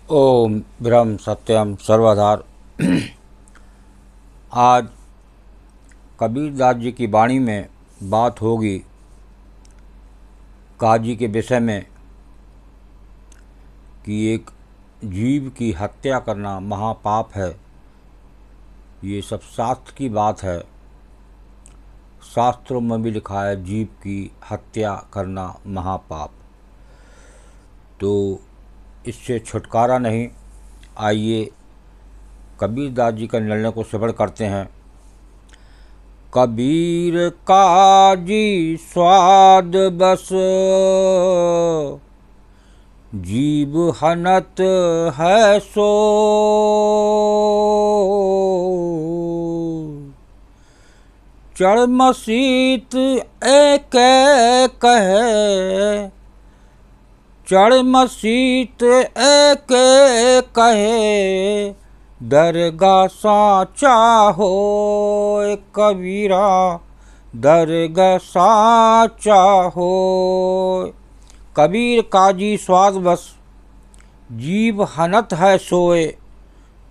ओम ब्रह्म सत्यम सर्वधार। आज कबीरदास जी की वाणी में बात होगी काजी के विषय में कि एक जीव की हत्या करना महापाप है। ये सब शास्त्र की बात है। शास्त्रों में भी लिखा है जीव की हत्या करना महापाप। तो इससे छुटकारा नहीं। आइए कबीरदास जी का निर्णय को श्रवण करते हैं। कबीर काजी स्वाद बस जीव हनत है सो, चढ़ मसीत एक कहे, चढ़ मसीत एक कहे, दरगाह साचा हो कबीरा, दरगाह साचा हो। कबीर काजी स्वाद बस जीव हनत है सोए,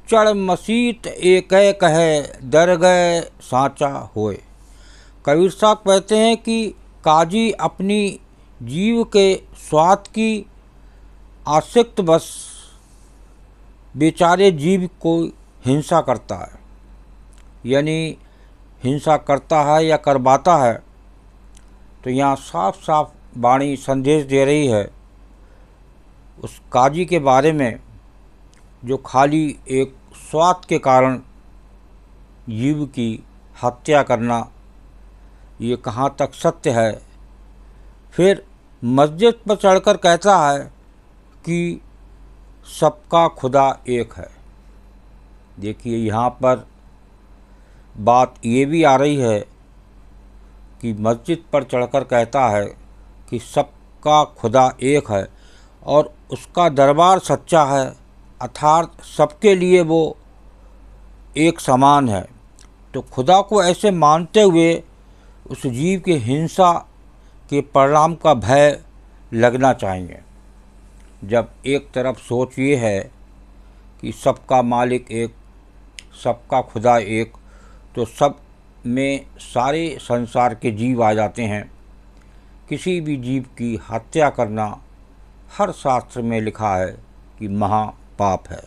चढ़ मसीत एक कहे, दरगाह साचा होए। कबीर साहब कहते हैं कि काजी अपनी जीव के स्वाद की आसक्त बस बेचारे जीव को हिंसा करता है, यानी हिंसा करता है या करवाता है। तो यहाँ साफ साफ वाणी संदेश दे रही है उस काजी के बारे में जो खाली एक स्वाद के कारण जीव की हत्या करना, ये कहाँ तक सत्य है। फिर मस्जिद पर चढ़कर कहता है कि सबका खुदा एक है। देखिए यहाँ पर बात ये भी आ रही है कि मस्जिद पर चढ़कर कहता है कि सबका खुदा एक है और उसका दरबार सच्चा है, अर्थात सबके लिए वो एक समान है। तो खुदा को ऐसे मानते हुए उस जीव के हिंसा के परिणाम का भय लगना चाहिए। जब एक तरफ सोच ये है कि सबका मालिक एक, सबका खुदा एक, तो सब में सारे संसार के जीव आ जाते हैं। किसी भी जीव की हत्या करना हर शास्त्र में लिखा है कि महापाप है।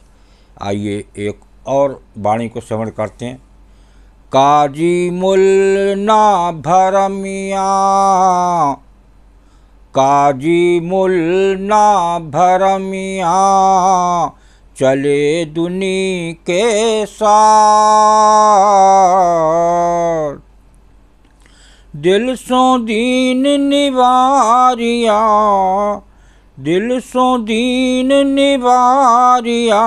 आइए एक और वाणी को श्रवण करते हैं। काजी मुल ना भरमिया, काजी मुल ना भरमिया, चले दुनी के साथ, दिल सो दीन निवारिया, दिल सो दीन निवारिया,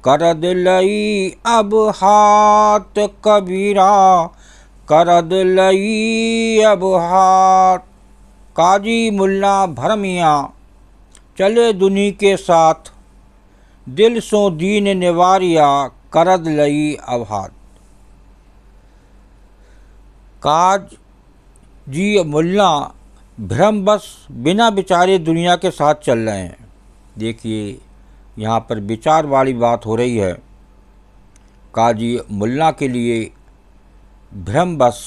करद लई अब हाथ कबीरा, करद लई अब हाथ। काजी मुल्ला भरमिया चले दुनी के साथ, दिल सो दीन निवारिया, करद लई अब हाथ। काजी मुल्ला भ्रम बस बिना विचारे दुनिया के साथ चल रहे हैं। देखिए यहाँ पर विचार वाली बात हो रही है। काजी मुल्ला के लिए भ्रम बस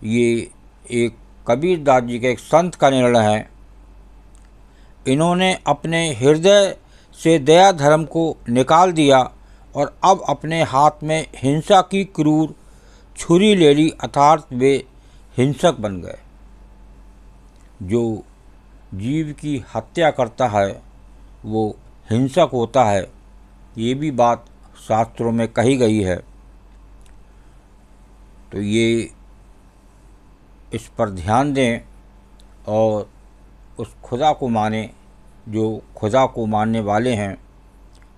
ये एक कबीरदास जी के एक संत का निर्णय है। इन्होंने अपने हृदय से दया धर्म को निकाल दिया और अब अपने हाथ में हिंसा की क्रूर छुरी ले ली, अर्थात वे हिंसक बन गए। जो जीव की हत्या करता है वो हिंसक होता है, ये भी बात शास्त्रों में कही गई है। तो ये इस पर ध्यान दें और उस खुदा को माने जो खुदा को मानने वाले हैं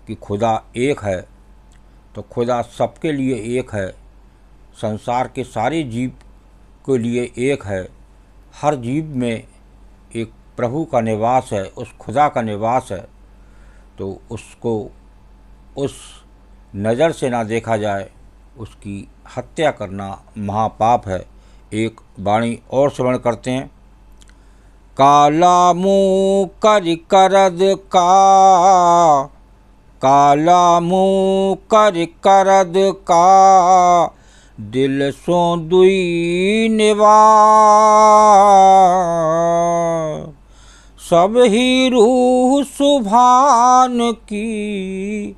कि खुदा एक है। तो खुदा सबके लिए एक है, संसार के सारे जीव के लिए एक है। हर जीव में एक प्रभु का निवास है, उस खुदा का निवास है। तो उसको उस नज़र से ना देखा जाए, उसकी हत्या करना महापाप है। एक वाणी और श्रवण करते हैं। काला मुँह कर करद का, काला मुँह कर करद का, दिल सो दुई निवार। सब ही रूह सुभान की,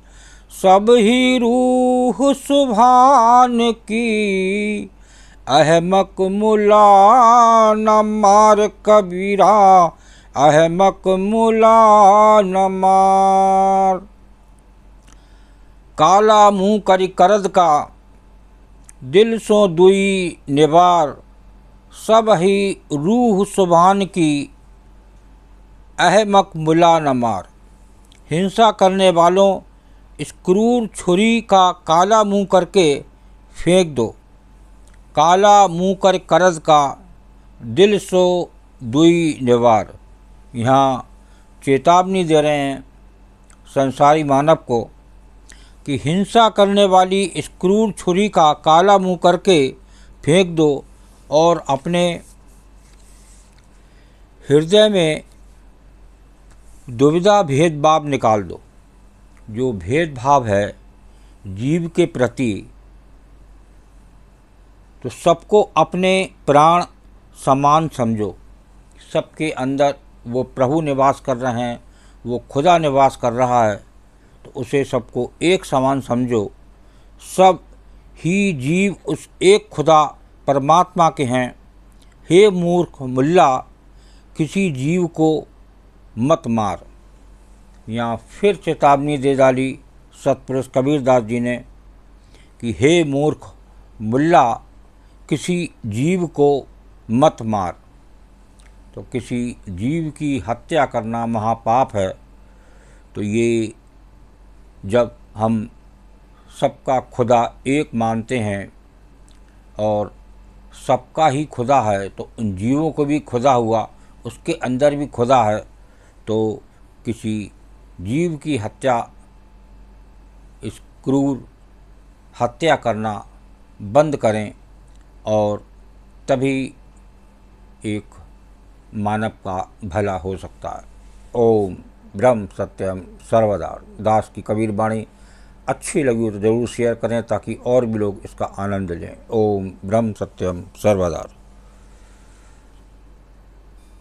सब ही रूह सुभान की, अहमक मुला न मार कबीरा, अहमक मुला न मार। काला मुँह करि करद का, दिल सो दुई निवार। सब ही रूह सुभान की, अहमक मुला न मार। हिंसा करने वालों, इस क्रूर छुरी का काला मुँह करके फेंक दो। काला मुँह कर करद का, दिल सो दुई निवार। यहाँ चेतावनी दे रहे हैं संसारी मानव को कि हिंसा करने वाली इस क्रूर छुरी का काला मुँह करके फेंक दो और अपने हृदय में दुविधा भेदभाव निकाल दो। जो भेदभाव है जीव के प्रति, तो सबको अपने प्राण समान समझो। सबके अंदर वो प्रभु निवास कर रहे हैं, वो खुदा निवास कर रहा है, तो उसे सबको एक समान समझो। सब ही जीव उस एक खुदा परमात्मा के हैं। हे मूर्ख मुल्ला, किसी जीव को मत मार। यहाँ फिर चेतावनी दे डाली सतपुरुष कबीरदास जी ने कि हे मूर्ख मुल्ला, किसी जीव को मत मार। तो किसी जीव की हत्या करना महापाप है। तो ये जब हम सबका खुदा एक मानते हैं और सबका ही खुदा है, तो उन जीवों को भी खुदा हुआ, उसके अंदर भी खुदा है। तो किसी जीव की हत्या, इस क्रूर हत्या करना बंद करें और तभी एक मानव का भला हो सकता है। ओम ब्रह्म सत्यम सर्वदा। दास की कबीर वाणी अच्छी लगी हो तो ज़रूर शेयर करें ताकि और भी लोग इसका आनंद लें। ओम ब्रह्म सत्यम सर्वदा।